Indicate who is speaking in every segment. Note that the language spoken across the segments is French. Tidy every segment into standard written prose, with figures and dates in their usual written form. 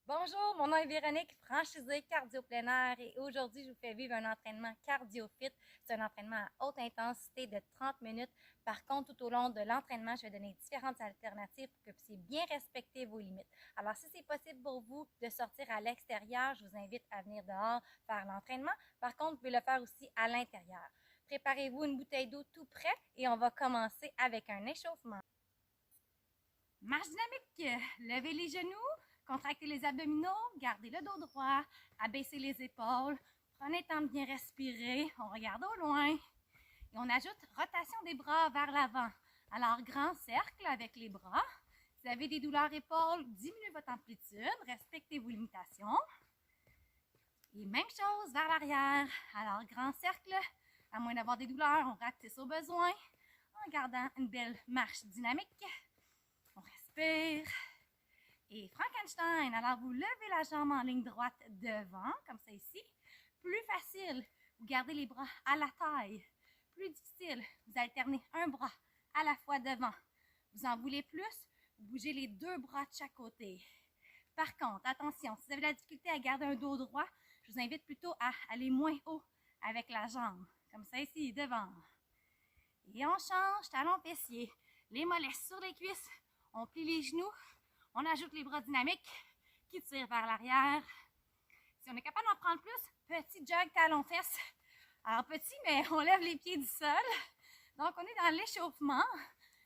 Speaker 1: Bonjour, mon nom est Véronique, franchisée cardio plein air et aujourd'hui je vous fais vivre un entraînement cardio fit. C'est un entraînement à haute intensité de 30 minutes. Par contre, tout au long de l'entraînement, je vais donner différentes alternatives pour que vous puissiez bien respecter vos limites. Alors, si c'est possible pour vous de sortir à l'extérieur, je vous invite à venir dehors faire l'entraînement. Par contre, vous pouvez le faire aussi à l'intérieur. Préparez-vous une bouteille d'eau tout près et on va commencer avec un échauffement. Marche dynamique, levez les genoux, contractez les abdominaux, gardez le dos droit, abaissez les épaules, prenez le temps de bien respirer, on regarde au loin et on ajoute rotation des bras vers l'avant. Alors, grand cercle avec les bras. Si vous avez des douleurs épaules, diminuez votre amplitude, respectez vos limitations. Et même chose vers l'arrière. Alors, grand cercle, à moins d'avoir des douleurs, on rapetisse au besoin en gardant une belle marche dynamique. On respire. Et Frankenstein, alors vous levez la jambe en ligne droite devant, comme ça ici. Plus facile, vous gardez les bras à la taille. Plus difficile, vous alternez un bras à la fois devant. Vous en voulez plus, vous bougez les deux bras de chaque côté. Par contre, attention, si vous avez de la difficulté à garder un dos droit, je vous invite plutôt à aller moins haut avec la jambe, comme ça ici, devant. Et on change, talon fessier, les mollets sur les cuisses, on plie les genoux, on ajoute les bras dynamiques qui tirent vers l'arrière. Si on est capable d'en prendre plus, petit jog talon-fesse. Alors petit, mais on lève les pieds du sol. Donc on est dans l'échauffement.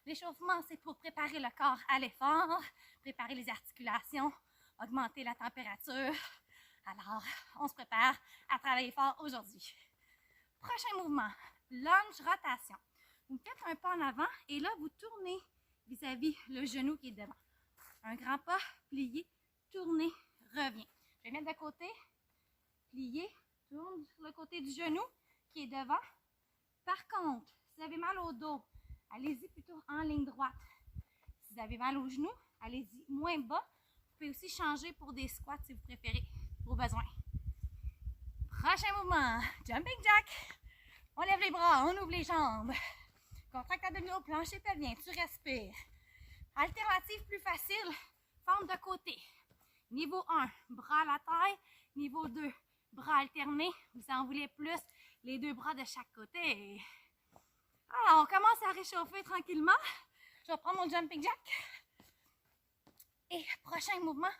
Speaker 1: L'échauffement, c'est pour préparer le corps à l'effort, préparer les articulations, augmenter la température. Alors, on se prépare à travailler fort aujourd'hui. Prochain mouvement, lunge rotation. Vous faites un pas en avant et là, vous tournez vis-à-vis le genou qui est devant. Un grand pas, plié, tourné, revient. Je vais mettre de côté, plié, tourne sur le côté du genou qui est devant. Par contre, si vous avez mal au dos, allez-y plutôt en ligne droite. Si vous avez mal au genou, allez-y moins bas. Vous pouvez aussi changer pour des squats si vous préférez, au besoin. Prochain mouvement, jumping jack. On lève les bras, on ouvre les jambes. Contracte abdominaux, plancher pelvien, tu respires. Alternative plus facile, fente de côté. Niveau 1, bras à la taille. Niveau 2, bras alternés. Vous en voulez plus, les deux bras de chaque côté. Alors, on commence à réchauffer tranquillement. Je vais prendre mon jumping jack. Et prochain mouvement,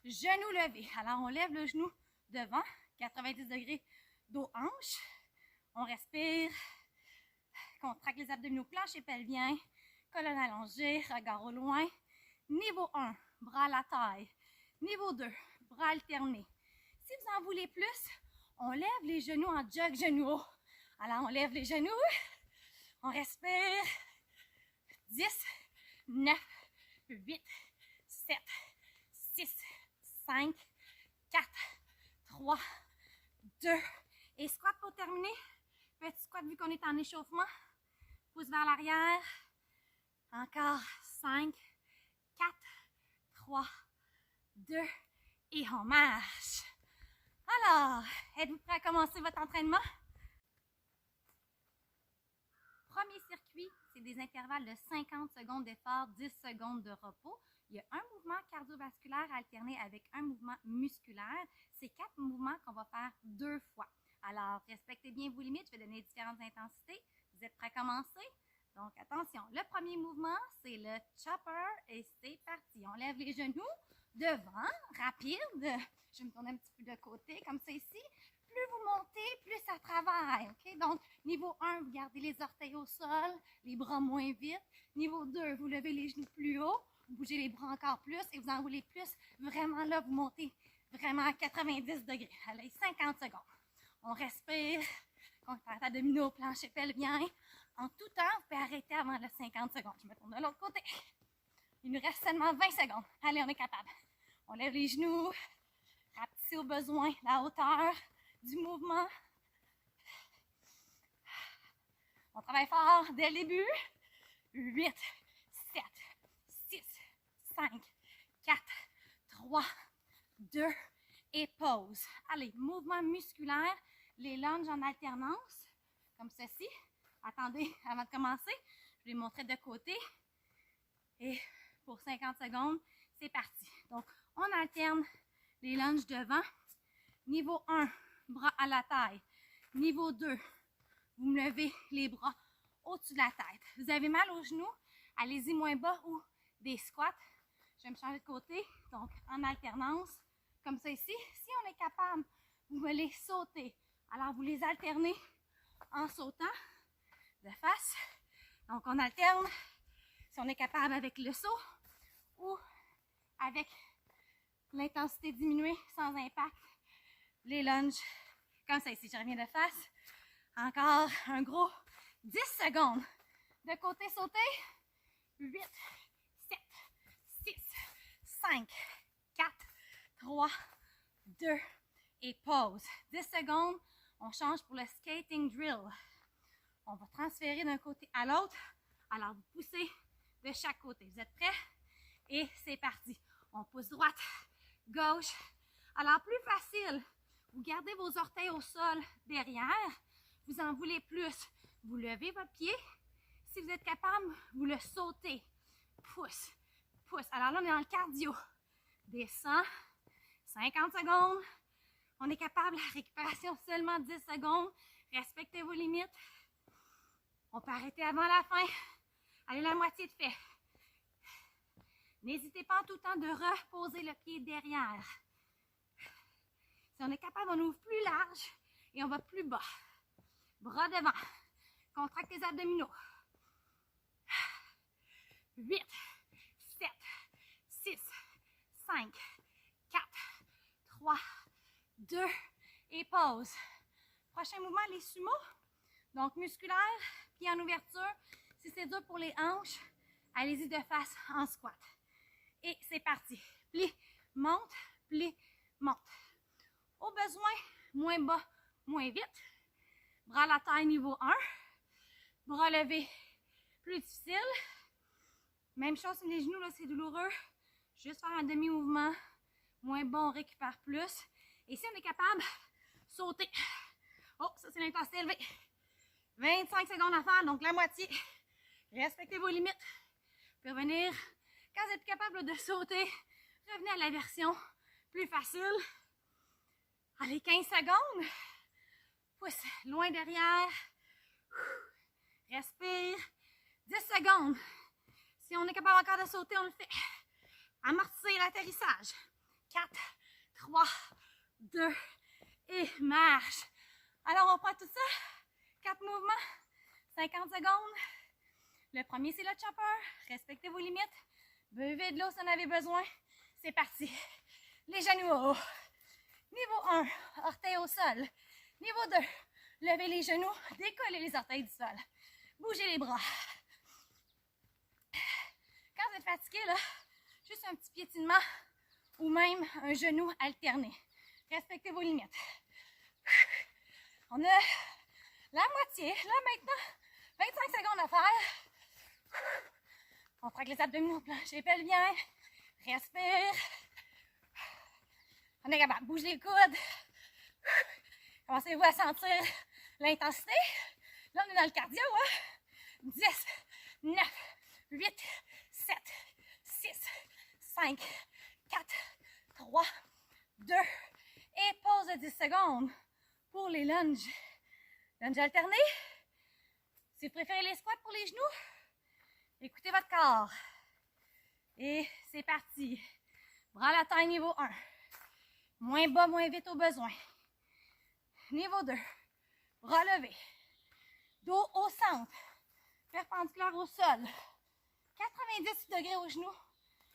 Speaker 1: genou levé. Alors, on lève le genou devant, 90 degrés, dos hanche. On respire, contracte les abdominaux, plancher pelvien. Colonne allongée, regard au loin. Niveau 1, bras à la taille. Niveau 2, bras alternés. Si vous en voulez plus, on lève les genoux en jog genoux haut. Alors, on lève les genoux. On respire. 10, 9, 8, 7, 6, 5, 4, 3, 2. Et squat pour terminer. Petit squat vu qu'on est en échauffement. Pouce vers l'arrière. Encore 5, 4, 3, 2 et on marche. Alors, êtes-vous prêts à commencer votre entraînement? Premier circuit, c'est des intervalles de 50 secondes d'effort, 10 secondes de repos. Il y a un mouvement cardiovasculaire alterné avec un mouvement musculaire. C'est 4 mouvements qu'on va faire 2 fois. Alors, respectez bien vos limites. Je vais donner différentes intensités. Vous êtes prêts à commencer? Donc, attention, le premier mouvement, c'est le chopper et c'est parti. On lève les genoux devant, rapide. Je vais me tourner un petit peu de côté, comme ça ici. Plus vous montez, plus ça travaille. OK? Donc, niveau 1, vous gardez les orteils au sol, les bras moins vite. Niveau 2, vous levez les genoux plus haut, vous bougez les bras encore plus et vous en voulez plus. Vraiment là, vous montez vraiment à 90 degrés. Allez, 50 secondes. On respire, contracte abdominaux, plancher pelvien. En tout temps, vous pouvez arrêter avant les 50 secondes. Je me tourne de l'autre côté. Il nous reste seulement 20 secondes. Allez, on est capable. On lève les genoux, rapetissez au besoin la hauteur du mouvement. On travaille fort dès le début. 8, 7, 6, 5, 4, 3, 2 et pause. Allez, mouvement musculaire, les lunges en alternance, comme ceci. Attendez, avant de commencer, je vais les montrer de côté. Et pour 50 secondes, c'est parti. Donc, on alterne les lunges devant. Niveau 1, bras à la taille. Niveau 2, vous me levez les bras au-dessus de la tête. Vous avez mal aux genoux, allez-y moins bas ou des squats. Je vais me changer de côté, donc en alternance, comme ça ici. Si on est capable, vous me les sautez. Alors vous les alternez en sautant de face. Donc on alterne, si on est capable avec le saut ou avec l'intensité diminuée sans impact, les lunges, comme ça ici. Je reviens de face. Encore un gros 10 secondes. De côté sauté. 8, 7, 6, 5, 4, 3, 2 et pause. 10 secondes. On change pour le skating drill. On va transférer d'un côté à l'autre. Alors, vous poussez de chaque côté. Vous êtes prêts? Et c'est parti. On pousse droite, gauche. Alors, plus facile. Vous gardez vos orteils au sol derrière. Vous en voulez plus. Vous levez votre pied. Si vous êtes capable, vous le sautez. Pousse, pousse. Alors là, on est dans le cardio. Descend. 50 secondes. On est capable. Récupération seulement 10 secondes. Respectez vos limites. On peut arrêter avant la fin. Allez, la moitié de fait. N'hésitez pas en tout temps de reposer le pied derrière. Si on est capable, on ouvre plus large et on va plus bas. Bras devant. Contracte les abdominaux. 8, 7, 6, 5, 4, 3, 2 et pause. Prochain mouvement, les sumo. Donc musculaire, pied en ouverture. Si c'est dur pour les hanches, allez-y de face en squat. Et c'est parti. Plie, monte, plie, monte. Au besoin, moins bas, moins vite. Bras à la taille niveau 1. Bras levés, plus difficile. Même chose sur les genoux, là, c'est douloureux. Juste faire un demi-mouvement. Moins bon, on récupère plus. Et si on est capable, sauter. Oh, ça c'est l'intensité élevée. 25 secondes à faire, donc la moitié. Respectez vos limites. Vous pouvez revenir. Quand vous êtes capable de sauter, revenez à la version plus facile. Allez, 15 secondes. Pousse loin derrière. Respire. 10 secondes. Si on est capable encore de sauter, on le fait. Amortir l'atterrissage. 4, 3, 2 et marche. Alors, on prend tout ça. 4 mouvements. 50 secondes. Le premier, c'est le chopper. Respectez vos limites. Buvez de l'eau si vous en avez besoin. C'est parti. Les genoux au haut. Niveau 1, orteils au sol. Niveau 2, levez les genoux, décollez les orteils du sol. Bougez les bras. Quand vous êtes fatigué, là, juste un petit piétinement ou même un genou alterné. Respectez vos limites. On a la moitié. Là, maintenant, 25 secondes à faire. On traque les abdominaux, plancher pelvien. Respire. On est capable. Bouge les coudes. Commencez-vous à sentir l'intensité? Là, on est dans le cardio, hein? 10, 9, 8, 7, 6, 5, 4, 3, 2 et pause de 10 secondes pour les lunges. Lunge alterné. Si vous préférez les squats pour les genoux, écoutez votre corps. Et c'est parti. Bras à la taille niveau 1. Moins bas, moins vite au besoin. Niveau 2. Bras levés. Dos au centre. Perpendiculaire au sol. 90 degrés aux genoux.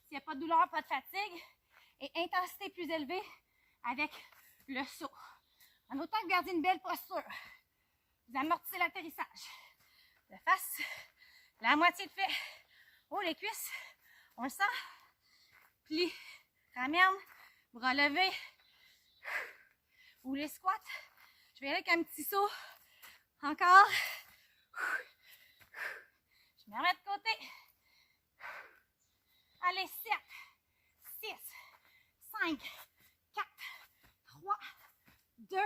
Speaker 1: S'il n'y a pas de douleur, pas de fatigue. Et intensité plus élevée avec le saut. En autant que vous gardez une belle posture. Vous amortissez l'atterrissage. De face. La moitié de fait. Oh, les cuisses. On le sent. Plie. Ramène. Bras levés. Ou les squats. Je vais aller avec un petit saut. Encore. Je me remets de côté. Allez, 7, 6, 5, 4, 3, 2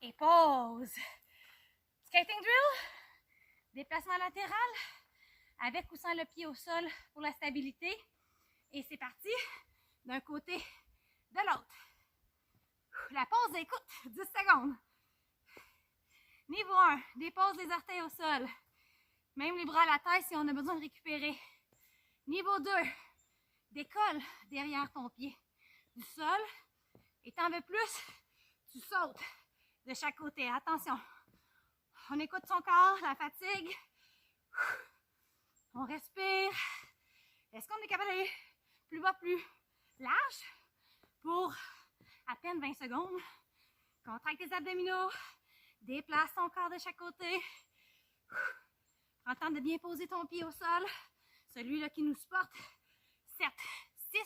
Speaker 1: et pause. Skating drill. Déplacement latéral. Avec ou sans le pied au sol pour la stabilité. Et c'est parti. D'un côté, de l'autre. La pause d'écoute, 10 secondes. Niveau 1, dépose les orteils au sol. Même les bras à la tête si on a besoin de récupérer. Niveau 2, décolle derrière ton pied du sol. Et t'en veux plus, tu sautes de chaque côté. Attention, on écoute son corps, la fatigue. On respire. Est-ce qu'on est capable d'aller plus bas, plus large pour à peine 20 secondes? Contracte tes abdominaux. Déplace ton corps de chaque côté. Prends le temps de bien poser ton pied au sol. Celui-là qui nous supporte. 7, 6,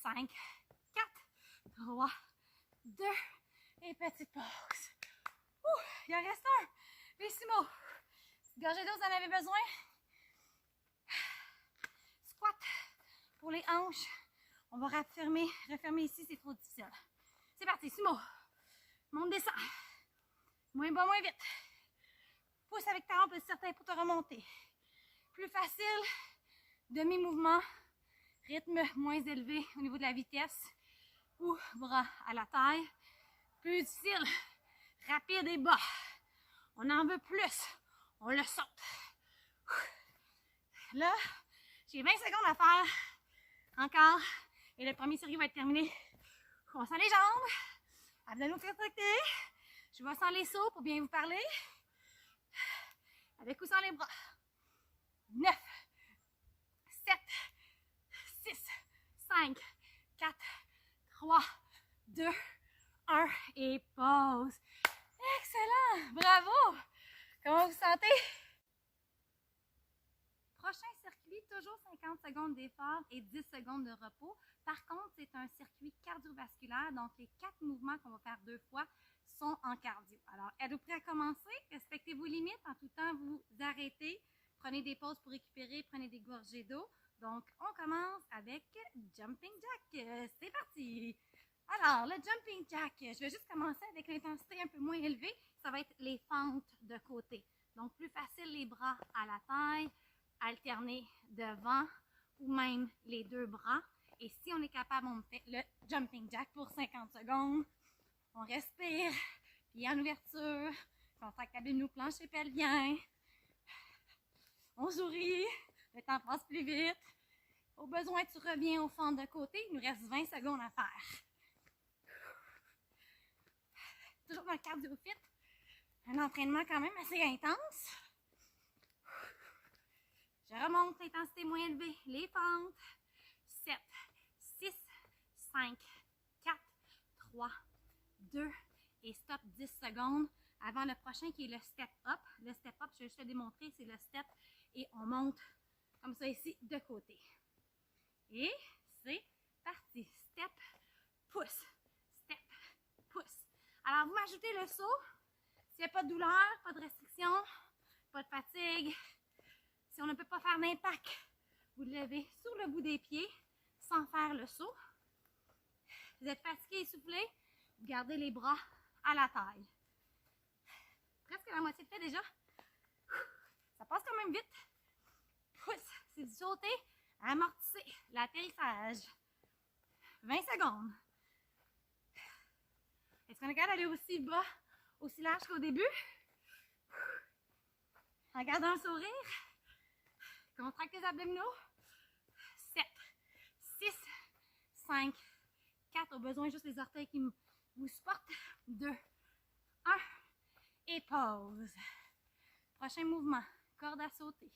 Speaker 1: 5, 4, 3, 2 et petite pause. Il en reste un. Vissimo. Gorgée d'eau, vous en avez besoin. Squat pour les hanches. On va refermer ici, c'est trop difficile. C'est parti, sumo. Monte, descend. Moins bas, moins vite. Pousse avec ta hampe certain pour te remonter. Plus facile, demi-mouvement, rythme moins élevé au niveau de la vitesse ou bras à la taille. Plus difficile, rapide et bas. On en veut plus, on le saute. Là, j'ai 20 secondes à faire. Encore. Et le premier série va être terminé. On sent les jambes. Abdominaux contractés. Je vais sans les sauts pour bien vous parler. Avec ou sans les bras. 9, 7, 6, 5, 4, 3, 2, 1 et pause. Excellent! Bravo! Comment vous sentez? Prochain circuit, toujours 50 secondes d'effort et 10 secondes de repos. Par contre, c'est un circuit cardiovasculaire, donc les 4 mouvements qu'on va faire 2 fois sont en cardio. Alors, êtes-vous prêts à commencer? Respectez vos limites. En tout temps, vous arrêtez. Prenez des pauses pour récupérer, prenez des gorgées d'eau. Donc, on commence avec Jumping Jack. C'est parti! Alors, le Jumping Jack, je vais juste commencer avec l'intensité un peu moins élevée. Ça va être les fentes de côté. Donc, plus facile, les bras à la taille, alterner devant ou même les deux bras. Et si on est capable, on fait le Jumping Jack pour 50 secondes. On respire, puis en ouverture, contracte abdominaux, plancher pelvien. On sourit, le temps passe plus vite. Au besoin, tu reviens aux fentes de côté. Il nous reste 20 secondes à faire. Toujours dans le cardio fit. Un entraînement quand même assez intense. Je remonte l'intensité moins élevée. Les pentes. 7, 6, 5, 4, 3, 2 et stop 10 secondes avant le prochain qui est le step up. Le step up, je vais juste te démontrer, c'est le step et on monte comme ça ici de côté. Et c'est parti. Step, pousse, step, pousse. Alors vous m'ajoutez le saut. S'il n'y a pas de douleur, pas de restriction, pas de fatigue. Si on ne peut pas faire d'impact, vous levez sur le bout des pieds sans faire le saut. Vous êtes fatigué, essoufflé, vous gardez les bras à la taille. Presque la moitié de fait déjà. Ça passe quand même vite. Pousse, c'est du sauter, amortissez l'atterrissage. 20 secondes. Est-ce qu'on est capable d'aller aussi bas, aussi large qu'au début? En gardant un sourire. Contracte les abdominaux. 7, 6, 5, 4. Au besoin, juste les orteils qui vous supportent. 2, 1 et pause. Prochain mouvement, corde à sauter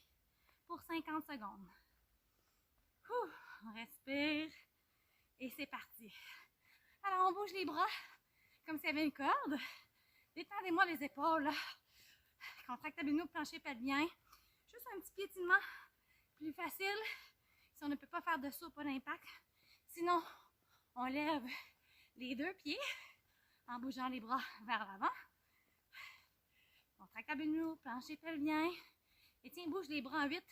Speaker 1: pour 50 secondes. On respire et c'est parti. Alors, on bouge les bras comme s'il y avait une corde. Détendez-moi les épaules. Contracte abdominaux, plancher pelvien. Juste un petit piétinement plus facile. Si on ne peut pas faire de saut, pas d'impact. Sinon, on lève les deux pieds en bougeant les bras vers l'avant. Contracte abdominaux, plancher pelvien. Et tiens, bouge les bras en 8.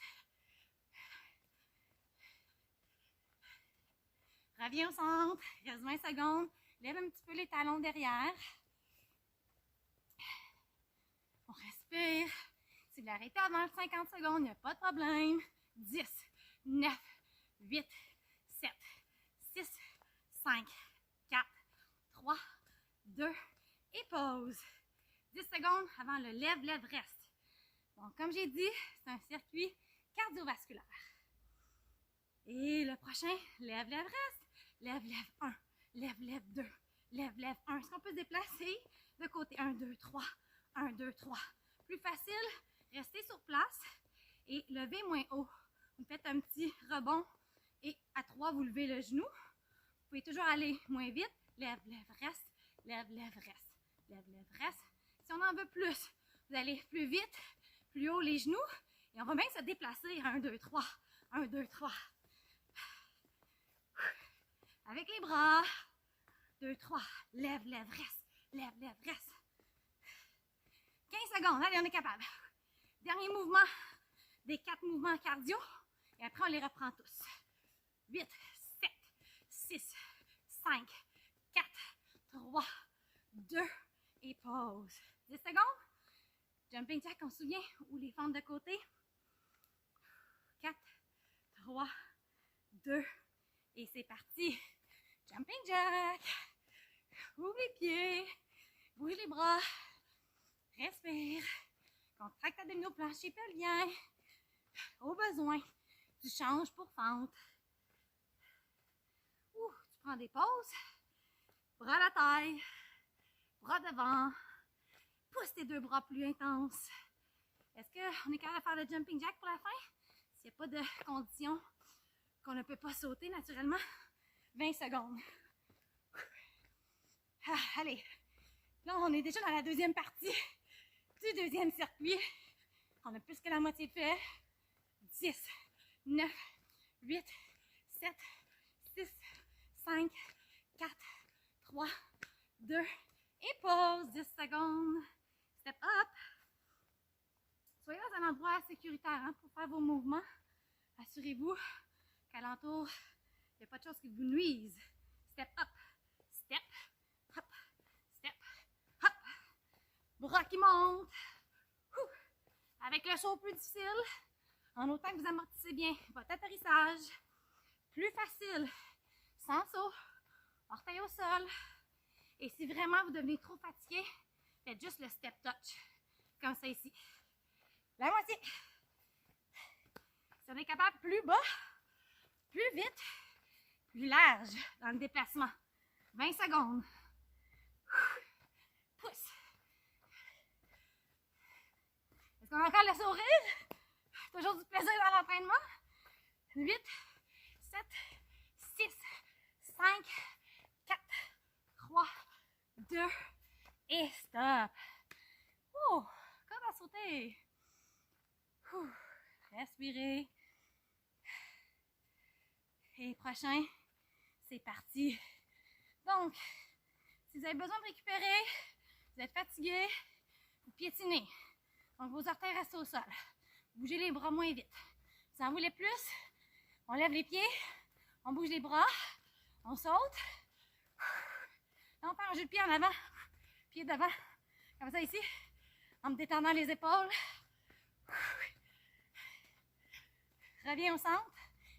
Speaker 1: Reviens au centre. Il reste 20 secondes. Lève un petit peu les talons derrière. On respire. Si vous l'arrêtez avant 50 secondes, il n'y a pas de problème. 10, 9, 8, 7, 6, 5, 4, 3, 2 et pause. 10 secondes avant le lève, lève, reste. Donc, comme j'ai dit, c'est un circuit cardiovasculaire. Et le prochain, lève, lève, reste. Lève, lève, 1. Lève, lève, 2. Lève, lève, 1. Est-ce qu'on peut se déplacer de côté? 1, 2, 3. 1, 2, 3. Plus facile, restez sur place et levez moins haut. Vous faites un petit rebond et à 3, vous levez le genou. Vous pouvez toujours aller moins vite. Lève, lève, reste. Lève, lève, reste. Lève, lève, reste. Si on en veut plus, vous allez plus vite, plus haut les genoux. Et on va même se déplacer. 1, 2, 3. 1, 2, 3. Avec les bras. 2, 3. Lève, lève, reste. Lève, lève, reste. 15 secondes. Allez, on est capable. Dernier mouvement des 4 mouvements cardio. Et après, on les reprend tous. 8, 7, 6, 5, 4, 3, 2 et pause. 10 secondes. Jumping jack, on se souvient, ou les fentes de côté. 4, 3, 2 et c'est parti. Jumping jack. Ouvre les pieds. Bouge les bras. Respire. Contracte abdominaux, plancher pelvien. Au besoin, tu changes pour fente. Tu prends des pauses. Bras à la taille. Bras devant. Pousse tes 2 bras plus intenses. Est-ce qu'on est capable de faire le jumping jack pour la fin? S'il n'y a pas de condition qu'on ne peut pas sauter naturellement. 20 secondes. Allez. Là, on est déjà dans la deuxième partie du deuxième circuit. On a plus que la moitié fait. 10, 9, 8, 7, 6, 5, 4, 3, 2 et pause. 10 secondes. Step up. Soyez dans un endroit sécuritaire pour faire vos mouvements. Assurez-vous qu'alentour, il n'y a pas de choses qui vous nuisent. Step up. Step up. Step up. Bras qui montent. Avec le saut plus difficile, en autant que vous amortissez bien votre atterrissage. Plus facile, sans saut, orteil au sol. Et si vraiment vous devenez trop fatigué, faites juste le step touch, comme ça ici. La moitié. Si on est capable, plus bas, plus vite, plus large dans le déplacement. 20 secondes. Pousse. Est-ce qu'on a encore le sourire? Toujours du plaisir dans l'entraînement. 8, 7, 6, 5, 4, 3, 2 et stop. Corde à sauter. Respirez. Et prochain, c'est parti. Donc, si vous avez besoin de récupérer, vous êtes fatigué, vous piétinez. Donc, vos orteils restent au sol. Bougez les bras moins vite. Vous en voulez plus? On lève les pieds, on bouge les bras, on saute. Là, on fait un jeu de pied en avant, pied devant, comme ça ici, en me détendant les épaules. Reviens au centre.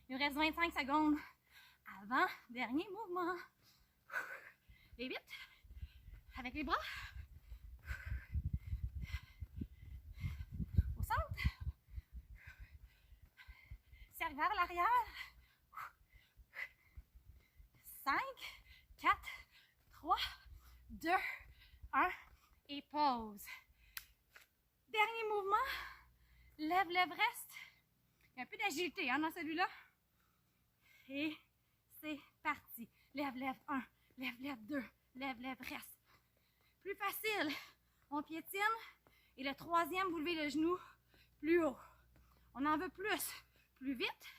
Speaker 1: Il nous reste 25 secondes avant dernier mouvement. Et vite, avec les bras. Au centre. Cercle vers l'arrière. 5, 4, 3, 2, 1 et pause. Dernier mouvement. Lève, lève, reste. Il y a un peu d'agilité dans celui-là. Et c'est parti. Lève, lève, 1. Lève, lève, 2. Lève, lève, reste. Plus facile. On piétine. Et le troisième, vous levez le genou plus haut. On en veut plus. Plus vite.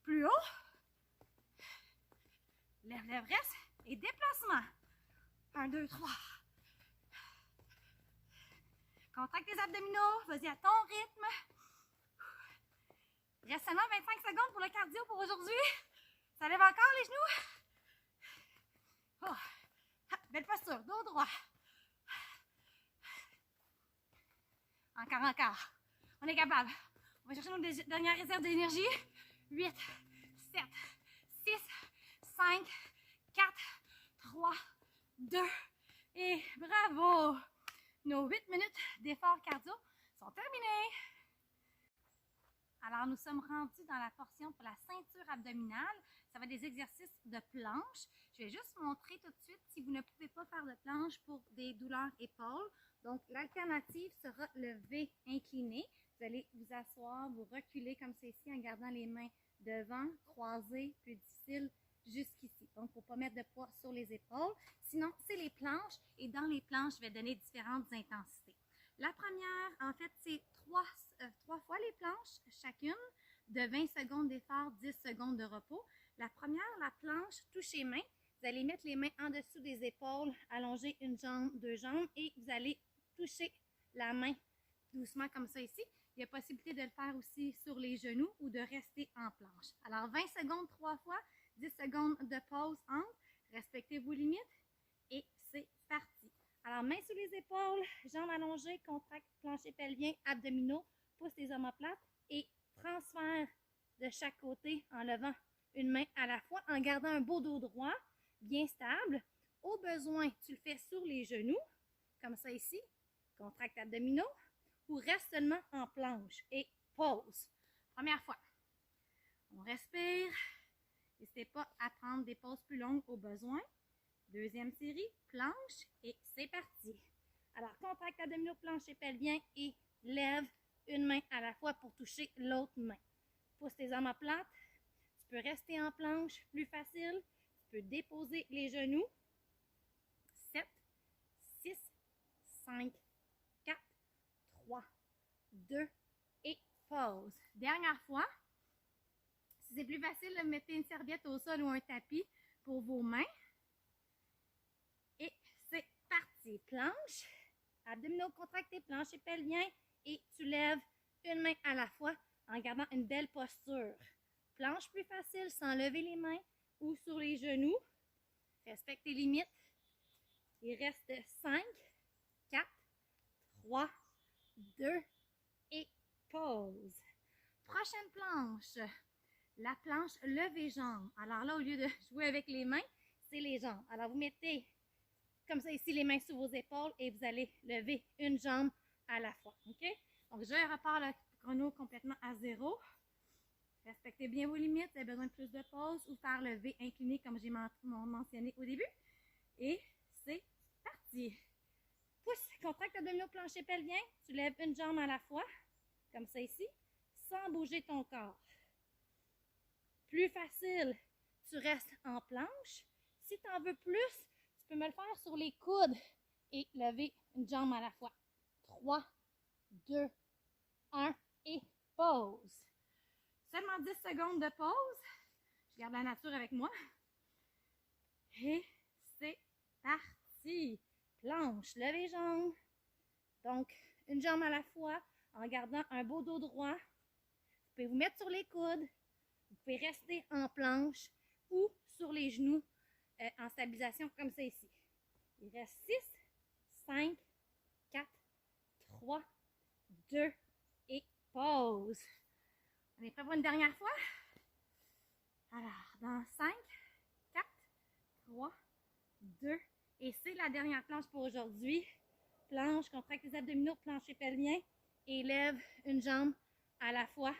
Speaker 1: Plus haut. Lève, lève, reste. Et déplacement. 1, 2, 3. Contracte les abdominaux. Vas-y à ton rythme. Il reste seulement 25 secondes pour le cardio pour aujourd'hui. Ça lève encore les genoux. Belle posture, dos droit. Encore. On est capable. On va chercher nos dernières réserves d'énergie. 8, 7, 6, 5, 4, 3, 2 et bravo! Nos 8 minutes d'effort cardio sont terminées. Alors, nous sommes rendus dans la portion pour la ceinture abdominale. Ça va être des exercices de planche. Je vais juste montrer tout de suite si vous ne pouvez pas faire de planche pour des douleurs épaules. Donc, l'alternative sera le V incliné. Vous allez vous asseoir, vous reculer comme ceci en gardant les mains devant, croisées, plus difficile jusqu'ici. Donc, il ne faut pas mettre de poids sur les épaules. Sinon, c'est les planches et dans les planches, je vais donner différentes intensités. La première, en fait, c'est trois fois les planches, chacune, de 20 secondes d'effort, 10 secondes de repos. La première, la planche, toucher main. Vous allez mettre les mains en dessous des épaules, allonger une jambe, deux jambes et vous allez toucher la main doucement comme ça ici. Il y a possibilité de le faire aussi sur les genoux ou de rester en planche. Alors, 20 secondes 3 fois, 10 secondes de pause entre. Respectez vos limites et c'est parti. Alors, mains sous les épaules, jambes allongées, contracte plancher pelvien, abdominaux, pousse les omoplates et transfert de chaque côté en levant une main à la fois, en gardant un beau dos droit, bien stable. Au besoin, tu le fais sur les genoux, comme ça ici, contracte abdominaux, ou reste seulement en planche et pause. Première fois, on respire. N'hésitez pas à prendre des pauses plus longues au besoin. Deuxième série, planche et c'est parti. Alors, contracte abdominaux, plancher pelvien et lève une main à la fois pour toucher l'autre main. Pousse tes omoplates. Tu peux rester en planche, plus facile. Tu peux déposer les genoux. 7, 6, 5, 4, 3, 2 et pause. Dernière fois. Si c'est plus facile, mettez une serviette au sol ou un tapis pour vos mains. Et c'est parti. Planche, abdominaux contractés, plancher pelvien et tu lèves une main à la fois en gardant une belle posture. Planche plus facile sans lever les mains ou sur les genoux. Respecte tes limites. Il reste 5, 4, 3, 2 et pause. Prochaine planche. La planche lever-jambes. Alors là, au lieu de jouer avec les mains, c'est les jambes. Alors, vous mettez comme ça ici les mains sous vos épaules et vous allez lever une jambe à la fois. OK? Donc, je repars le chrono complètement à 0. Respectez bien vos limites. Vous avez besoin de plus de pause ou faire le V incliné comme j'ai mentionné au début. Et c'est parti. Pousse, contracte abdominaux, plancher pelvien. Tu lèves une jambe à la fois, comme ça ici, sans bouger ton corps. Plus facile, tu restes en planche. Si tu en veux plus, tu peux me le faire sur les coudes et lever une jambe à la fois. 3, 2, 1 et pause. Seulement 10 secondes de pause. Je garde la nature avec moi. Et c'est parti. Planche, levez jambes. Donc, une jambe à la fois en gardant un beau dos droit. Vous pouvez vous mettre sur les coudes. Vous pouvez rester en planche ou sur les genoux en stabilisation comme ça ici. Il reste 6, 5, 4, 3, 2 et pause. On est prêt pour une dernière fois? Alors, dans 5, 4, 3, 2 et c'est la dernière planche pour aujourd'hui. Planche, contracte les abdominaux, plancher pelvien et lève une jambe à la fois.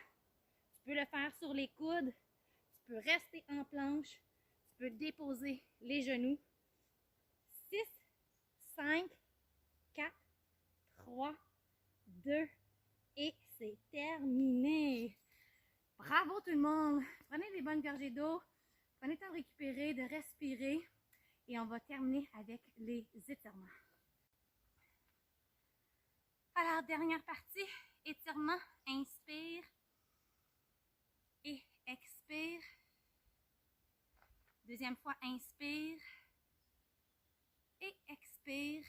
Speaker 1: Tu peux le faire sur les coudes, tu peux rester en planche, tu peux déposer les genoux. 6, 5, 4, 3, 2 et c'est terminé. Bravo tout le monde! Prenez des bonnes gorgées d'eau, prenez le temps de récupérer, de respirer et on va terminer avec les étirements. Alors, dernière partie, étirement, inspire et expire. Deuxième fois, inspire et expire.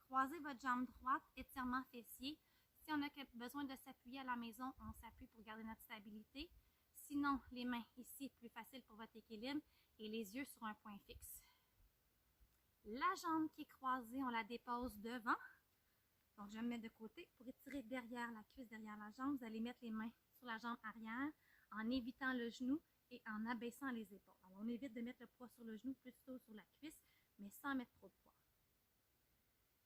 Speaker 1: Croisez votre jambe droite, étirement fessier. Si on a besoin de s'appuyer à la maison, on s'appuie pour garder notre stabilité. Sinon, les mains ici, plus facile pour votre équilibre et les yeux sur un point fixe. La jambe qui est croisée, on la dépose devant. Donc, je vais me mettre de côté pour étirer derrière la cuisse, derrière la jambe. Vous allez mettre les mains sur la jambe arrière en évitant le genou et en abaissant les épaules. Alors, on évite de mettre le poids sur le genou, plutôt sur la cuisse. mais sans mettre trop de poids.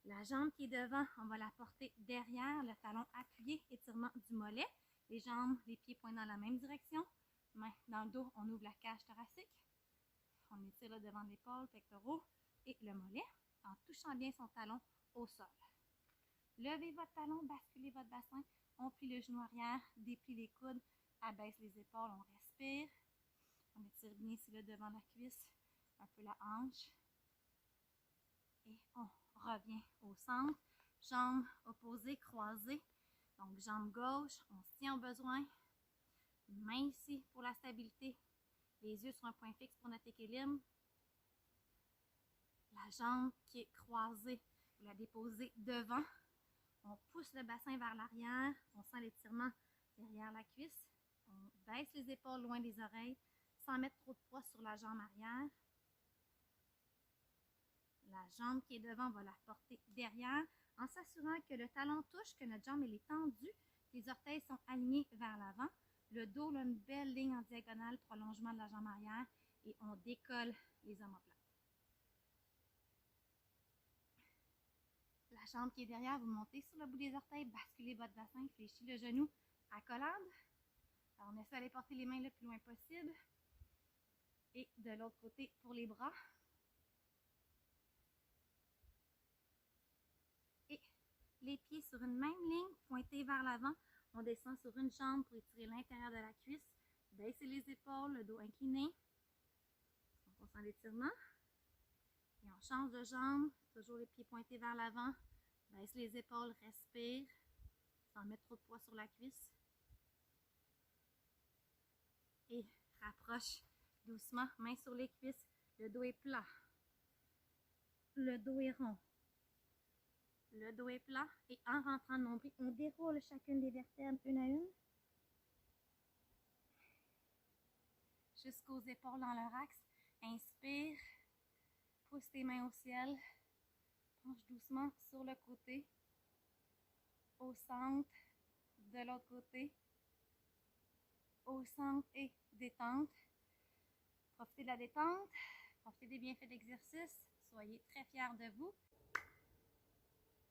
Speaker 1: La jambe qui est devant, on va la porter derrière, le talon appuyé, étirement du mollet. Les jambes, les pieds pointent dans la même direction. Main dans le dos, on ouvre la cage thoracique. On étire le devant de l'épaule, pectoraux et le mollet en touchant bien son talon au sol. Levez votre talon, basculez votre bassin. On plie le genou arrière, déplie les coudes, abaisse les épaules, on respire. On étire bien ici le devant de la cuisse, un peu la hanche. Et on revient au centre. Jambes opposées, croisées. Donc, jambe gauche, on se tient au besoin. Main ici pour la stabilité. Les yeux sur un point fixe pour notre équilibre. La jambe qui est croisée, vous la déposez devant. On pousse le bassin vers l'arrière. On sent l'étirement derrière la cuisse. On baisse les épaules loin des oreilles sans mettre trop de poids sur la jambe arrière. La jambe qui est devant, on va la porter derrière en s'assurant que le talon touche, que notre jambe elle est tendue, les orteils sont alignés vers l'avant. Le dos, là, une belle ligne en diagonale, prolongement de la jambe arrière et on décolle les omoplates. La jambe qui est derrière, vous montez sur le bout des orteils, basculez votre bassin, fléchissez le genou, accolade. Alors on essaie d'aller porter les mains le plus loin possible. Et de l'autre côté pour les bras. Et les pieds sur une même ligne, pointés vers l'avant. On descend sur une jambe pour étirer l'intérieur de la cuisse. Baissez les épaules, le dos incliné. On sent l'étirement. Et on change de jambe, toujours les pieds pointés vers l'avant. Baisse les épaules, respire, sans mettre trop de poids sur la cuisse. Et rapproche doucement, main sur les cuisses. Le dos est plat. Le dos est rond. Le dos est plat. Et en rentrant le nombril, on déroule chacune des vertèbres une à une. Jusqu'aux épaules dans leur axe. Inspire. Pousse tes mains au ciel. Penche doucement sur le côté. Au centre. De l'autre côté. Au centre et détente. Profitez de la détente. Profitez des bienfaits d'exercice. Soyez très fiers de vous.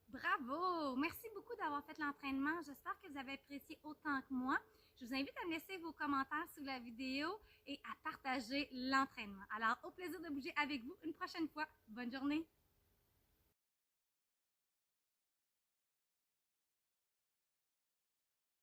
Speaker 1: Bravo! Merci beaucoup d'avoir fait l'entraînement. J'espère que vous avez apprécié autant que moi. Je vous invite à me laisser vos commentaires sous la vidéo et à partager l'entraînement. Alors, au plaisir de bouger avec vous une prochaine fois. Bonne journée!